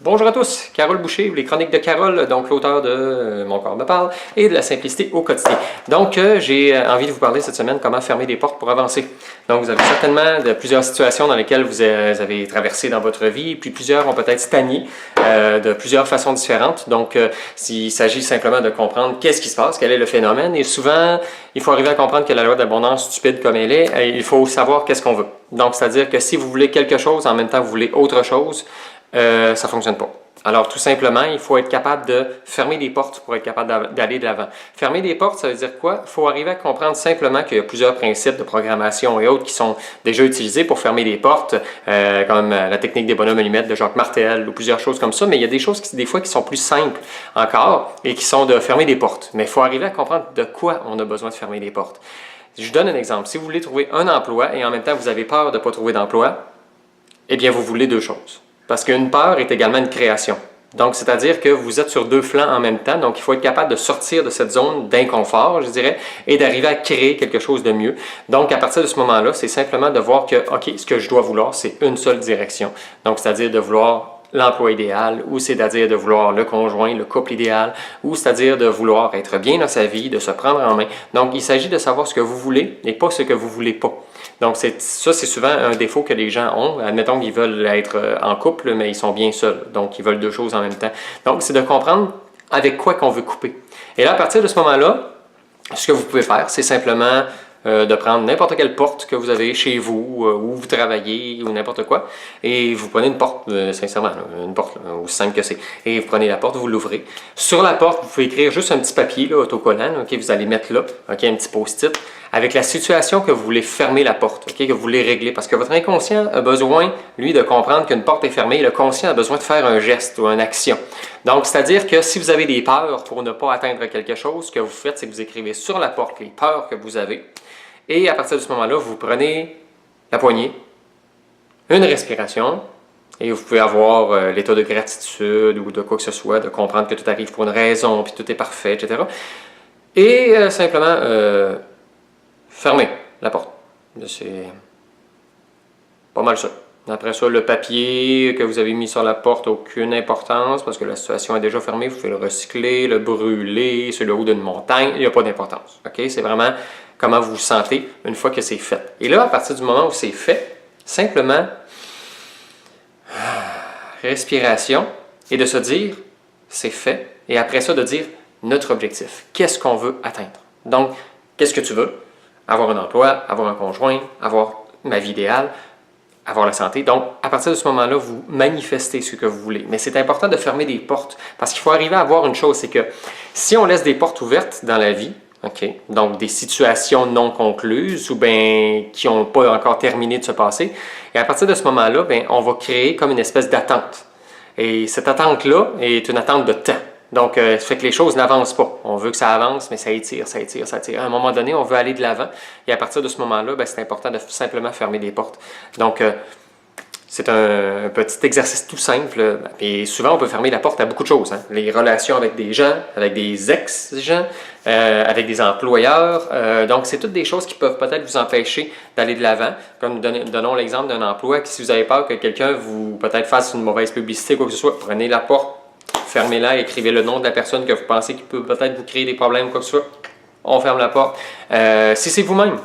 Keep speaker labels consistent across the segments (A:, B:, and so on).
A: Bonjour à tous, Carole Boucher, les chroniques de Carole, donc l'auteur de Mon corps me parle et de la simplicité au quotidien. Donc, j'ai envie de vous parler cette semaine comment fermer des portes pour avancer. Donc, vous avez certainement plusieurs situations dans lesquelles vous avez traversé dans votre vie, puis plusieurs ont peut-être stagné de plusieurs façons différentes. Donc, il s'agit simplement de comprendre qu'est-ce qui se passe, quel est le phénomène. Et souvent, il faut arriver à comprendre que la loi d'abondance, stupide comme elle est, il faut savoir qu'est-ce qu'on veut. Donc, c'est-à-dire que si vous voulez quelque chose, en même temps vous voulez autre chose, ça ne fonctionne pas. Alors, tout simplement, il faut être capable de fermer des portes pour être capable d'aller de l'avant. Fermer des portes, ça veut dire quoi? Il faut arriver à comprendre simplement qu'il y a plusieurs principes de programmation et autres qui sont déjà utilisés pour fermer des portes, comme la technique des bonhommes allumettes de Jacques Martel ou plusieurs choses comme ça, mais il y a des choses des fois qui sont plus simples encore et qui sont de fermer des portes. Mais il faut arriver à comprendre de quoi on a besoin de fermer des portes. Je vous donne un exemple. Si vous voulez trouver un emploi et en même temps vous avez peur de ne pas trouver d'emploi, eh bien vous voulez deux choses. Parce qu'une peur est également une création. Donc, c'est-à-dire que vous êtes sur deux flancs en même temps, donc il faut être capable de sortir de cette zone d'inconfort, je dirais, et d'arriver à créer quelque chose de mieux. Donc, à partir de ce moment-là, c'est simplement de voir que, OK, ce que je dois vouloir, c'est une seule direction. Donc, c'est-à-dire de vouloir l'emploi idéal, ou c'est-à-dire de vouloir le conjoint, le couple idéal, ou c'est-à-dire de vouloir être bien dans sa vie, de se prendre en main. Donc, il s'agit de savoir ce que vous voulez et pas ce que vous voulez pas. Donc, ça, c'est souvent un défaut que les gens ont. Admettons qu'ils veulent être en couple, mais ils sont bien seuls. Donc, ils veulent deux choses en même temps. Donc, c'est de comprendre avec quoi qu'on veut couper. Et là, à partir de ce moment-là, ce que vous pouvez faire, c'est simplement de prendre n'importe quelle porte que vous avez chez vous, où vous travaillez, ou n'importe quoi, et vous prenez une porte, sincèrement, une porte, aussi simple que c'est, et vous prenez la porte, vous l'ouvrez. Sur la porte, vous pouvez écrire juste un petit papier, là, autocollant, ok, vous allez mettre là, ok, un petit post-it, avec la situation que vous voulez fermer la porte, ok, que vous voulez régler, parce que votre inconscient a besoin, lui, de comprendre qu'une porte est fermée, et le conscient a besoin de faire un geste ou une action. Donc, c'est-à-dire que si vous avez des peurs pour ne pas atteindre quelque chose, ce que vous faites, c'est que vous écrivez sur la porte les peurs que vous avez, et à partir de ce moment-là, vous prenez la poignée, une respiration, et vous pouvez avoir l'état de gratitude ou de quoi que ce soit, de comprendre que tout arrive pour une raison, puis tout est parfait, etc. Et simplement fermer la porte. C'est pas mal ça. Après ça, le papier que vous avez mis sur la porte n'a aucune importance parce que la situation est déjà fermée. Vous pouvez le recycler, le brûler sur le haut d'une montagne. Il n'y a pas d'importance. Okay? C'est vraiment comment vous vous sentez une fois que c'est fait. Et là, à partir du moment où c'est fait, simplement, respiration et de se dire, c'est fait. Et après ça, de dire notre objectif. Qu'est-ce qu'on veut atteindre? Donc, qu'est-ce que tu veux? Avoir un emploi, avoir un conjoint, avoir ma vie idéale, avoir la santé. Donc, à partir de ce moment-là, vous manifestez ce que vous voulez. Mais c'est important de fermer des portes parce qu'il faut arriver à voir une chose, c'est que si on laisse des portes ouvertes dans la vie, okay, donc des situations non concluses ou bien qui n'ont pas encore terminé de se passer, et à partir de ce moment-là, bien, on va créer comme une espèce d'attente. Et cette attente-là est une attente de temps. Donc, ça fait que les choses n'avancent pas. On veut que ça avance, mais ça étire, ça étire, ça étire. À un moment donné, on veut aller de l'avant. Et à partir de ce moment-là, c'est important de simplement fermer des portes. Donc, c'est un petit exercice tout simple. Et souvent, on peut fermer la porte à beaucoup de choses. Hein. Les relations avec des gens, avec des ex-gens, avec des employeurs. Donc, c'est toutes des choses qui peuvent peut-être vous empêcher d'aller de l'avant. Comme donnons l'exemple d'un emploi, que si vous avez peur que quelqu'un vous peut-être fasse une mauvaise publicité, quoi que ce soit, prenez la porte, fermez-la, écrivez le nom de la personne que vous pensez qui peut peut-être vous créer des problèmes, quoi que ce soit. On ferme la porte. Si c'est vous-même,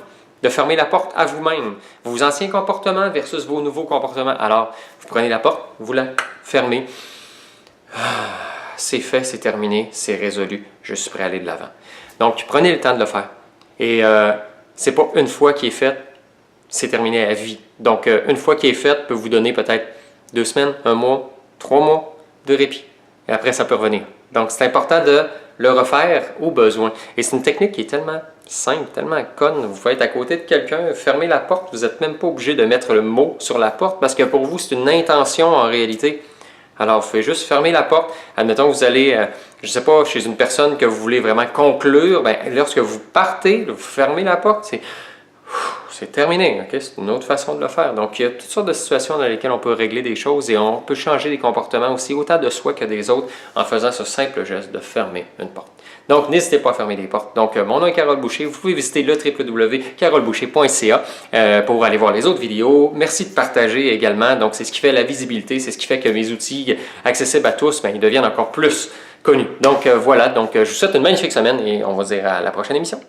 A: de fermer la porte à vous-même. Vos anciens comportements versus vos nouveaux comportements. Alors, vous prenez la porte, vous la fermez. C'est fait, c'est terminé, c'est résolu. Je suis prêt à aller de l'avant. Donc, prenez le temps de le faire. Et c'est pas une fois qui est fait, c'est terminé à vie. Donc, une fois qui est fait peut vous donner peut-être 2 semaines, 1 mois, 3 mois de répit. Et après, ça peut revenir. Donc, c'est important de le refaire au besoin. Et c'est une technique qui est tellement simple, tellement conne. Vous pouvez être à côté de quelqu'un, fermer la porte. Vous n'êtes même pas obligé de mettre le mot sur la porte parce que pour vous, c'est une intention en réalité. Alors, vous pouvez juste fermer la porte. Admettons que vous allez, je ne sais pas, chez une personne que vous voulez vraiment conclure. Bien, lorsque vous partez, vous fermez la porte. C'est terminé, okay? C'est une autre façon de le faire. Donc, il y a toutes sortes de situations dans lesquelles on peut régler des choses et on peut changer des comportements aussi, autant de soi que des autres, en faisant ce simple geste de fermer une porte. Donc, n'hésitez pas à fermer les portes. Donc, mon nom est Carole Boucher. Vous pouvez visiter le www.caroleboucher.ca pour aller voir les autres vidéos. Merci de partager également. Donc, c'est ce qui fait la visibilité, c'est ce qui fait que mes outils accessibles à tous, ils deviennent encore plus connus. Donc, voilà. Donc, je vous souhaite une magnifique semaine et on va se dire à la prochaine émission.